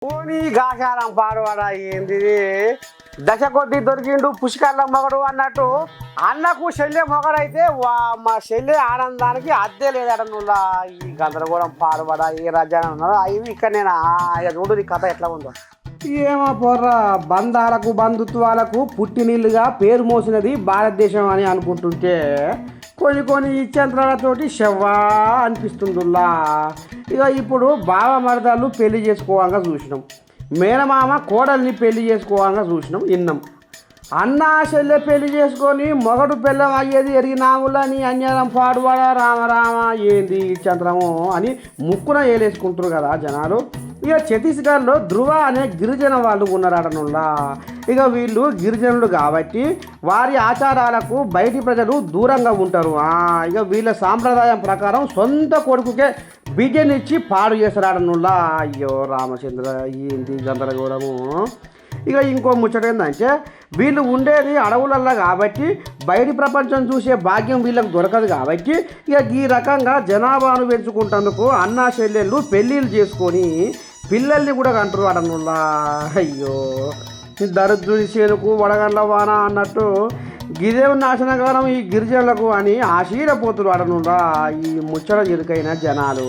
పోనీ గాచారం పాడువాడా ఏంది దశ కొద్ది దొరికిండు పుష్కర్ల మొగడు అన్నట్టు అన్నకు శల్య మొగడైతే మా శల్య ఆనందానికి అద్దే లేదట నువ్వు ఈ గందరగోళం పాడువాడా ఏ రాజ్యాన్ని ఉన్నారో అవి ఇక్కడ నేను చూడు నీ కథ ఎట్లా ఉందో. ఏమో పోర్రా, బంధాలకు బంధుత్వాలకు పుట్టినీళ్ళుగా పేరు మోసినది భారతదేశం అని అనుకుంటుంటే కొన్ని ఇచ్చంత్రాలతోటి శవ్వా అనిపిస్తుందిలా. ఇక ఇప్పుడు బావ మరదళ్ళు పెళ్లి చేసుకోవాగా చూసినాం, మేనమామ కోడల్ని పెళ్లి చేసుకోవాగా చూసినాం, విన్నాం. అన్న చెల్లె పెళ్లి చేసుకొని మొగడు పెళ్ళం అయ్యేది ఎరిగినాములని అన్యాయం పాడువాడా రామరామ ఏంది ఇచ్చంత్రము అని ముక్కున ఏలేసుకుంటారు కదా జనాలు. ఇక ఛత్తీస్గఢ్లో ధృవ అనే గిరిజన వాళ్ళు ఉన్నారటనుల్లా. ఇక వీళ్ళు గిరిజనులు కాబట్టి వారి ఆచారాలకు బయటి ప్రజలు దూరంగా ఉంటారు. ఇక వీళ్ళ సాంప్రదాయం ప్రకారం సొంత కొడుకుకే బియ్యం ఇచ్చి పాడు చేస్తారటనుల్లా. అయ్యో రామచంద్ర ఏంది గందరగోళము. ఇక ఇంకో ముచ్చట ఏంటంటే వీళ్ళు ఉండేది అడవులల్లో కాబట్టి బయటి ప్రపంచం చూసే భాగ్యం వీళ్ళకి దొరకదు కాబట్టి ఇక ఈ రకంగా జనాభాను పెంచుకుంటందుకు అన్నా చెల్లెళ్ళు పెళ్ళిళ్ళు చేసుకొని పిల్లల్ని కూడా కంటారు అడనుల్లా. అయ్యో దరిద్రుడి చేనుకు వడగండ్ల వాన అన్నట్టు గిదేవు నాశనకాలం ఈ గిరిజనులకు అని ఆశీరపోతులు అడనుల్లా ఈ ముచ్చట ఇరుకైన జనాలు.